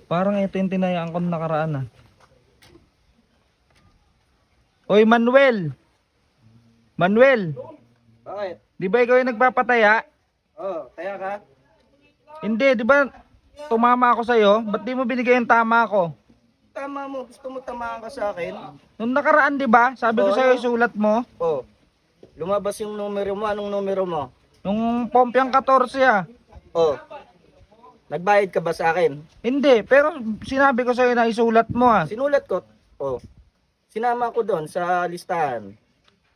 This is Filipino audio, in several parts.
Parang ito yung tinayaan ko nung nakaraan ah. Oy Manuel! Manuel! Bakit? Di ba ikaw yung nagpapataya? Oh, kaya ka? Hindi, di ba tumama ako sa'yo? Ba't di mo binigay yung tama ko? Tama mo, gusto mo tamaan ka sa akin? Nung nakaraan di ba? Sabi ko Oh, sa'yo ano? isulat mo. Oh, lumabas yung numero mo. Anong numero mo? Nung Pompiang 14 ah. Oh, nagbayad ka ba sa akin? Hindi, pero sinabi ko sa'yo na isulat mo ah. Sinulat ko. Oh, sinama ko doon sa listahan.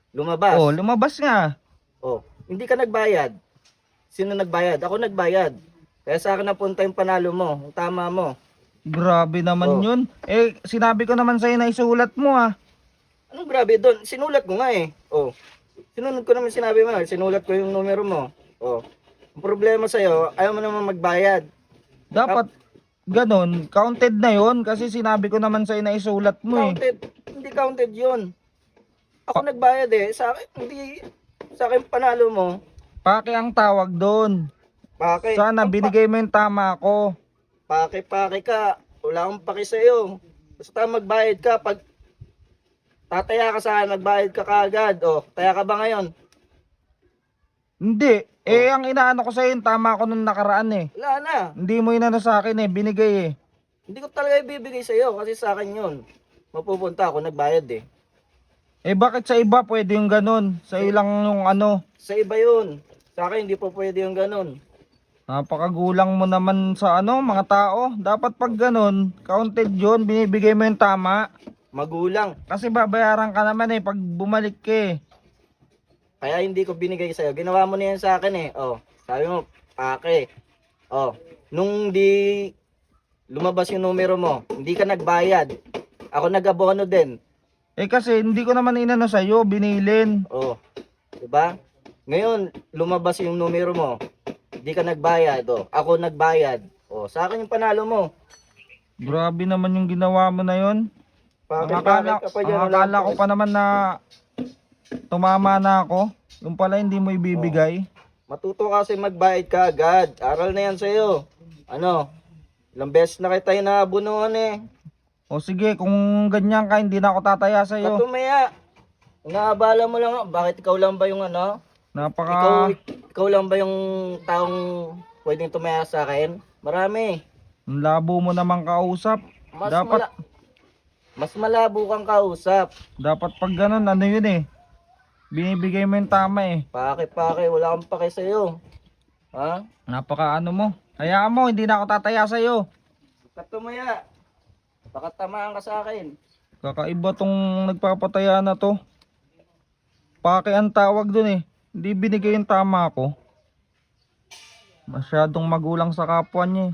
Lumabas. Oh, lumabas nga. Oh, hindi ka nagbayad. Sino nagbayad? Ako nagbayad. Kaya sa akin napunta yung panalo mo, yung tama mo. Grabe naman Oh. yun. Eh, sinabi ko naman sa'yo na isulat mo ah. Anong grabe doon? Sinulat ko nga eh. Oh, sinunod ko naman sinabi mo. Sinulat ko yung numero mo. Oh, ang problema sa'yo, ayaw mo naman magbayad. Dapat ganon, counted na yun kasi sinabi ko naman sa'yo na isulat mo eh. Counted. Hindi counted yun. Ako nagbayad eh. Sa akin, hindi. Sa akin panalo mo. Paki ang tawag doon. Pake. Sana binigay mo yung tama ko. Pake ka. Wala akong pake sa'yo. Basta magbayad ka. Pag tataya ka sa akin, magbayad ka kaagad. O, taya ka ba ngayon? Hindi. Eh, ang inaano ko sa'yo yung tama ko nung nakaraan eh. Wala na. Hindi mo inano sa akin eh, binigay eh. Hindi ko talaga ibibigay sa'yo kasi sa akin yun. Mapupunta ako, nagbayad eh. Eh bakit sa iba pwede yung ganun? Sa ilang yung ano. Sa iba yun. Sa akin, hindi po pwede yung ganun. Napakagulang mo naman sa ano, mga tao. Dapat pag ganun, counted yun, binibigay mo yung tama. Magulang. Kasi babayaran ka naman eh pag bumalik ka eh. Kaya hindi ko binigay sa'yo. Ginawa mo na yan sa akin eh. Oh, sabi mo, pake. Oh, nung di lumabas yung numero mo, hindi ka nagbayad. Ako nag-abono din. Eh kasi hindi ko naman inano sa'yo, binilin. Oh, 'di ba? Ngayon, lumabas yung numero mo. Hindi ka nagbayad. Oh, ako nagbayad. Oh, sa akin yung panalo mo. Grabe naman yung ginawa mo na yun. Ang akala, Bakit ka pa dyan? ang akala ko pa naman na tumama na ako. Yung pala hindi mo ibibigay. Matuto kasi magbayad ka agad. Aral na yan sa'yo. Ano? Ilang beses na kita inabunuhan eh. O sige, kung ganyan ka, hindi na ako tataya sa'yo. Katumaya. Inaabala mo lang. Bakit ikaw lang ba yung ano? Napaka... Ikaw lang ba yung taong pwedeng tumaya sa akin? Marami. Ang labo mo namang kausap. Mas, Dapat, mas malabo kang kausap. dapat pag ganun, ano yun eh. Binibigay mo yung tama eh. Pake, wala kang pake sa'yo. Ha? Napaka ano mo. Hayaan mo, hindi na ako tataya sa'yo. Katumaya. Baka tamaan ka sa akin. Kakaiba tong nagpapataya na to. Paki ang tawag dun eh. Hindi binigay yung tama ko. Masyadong magulang sa kapwa niya eh.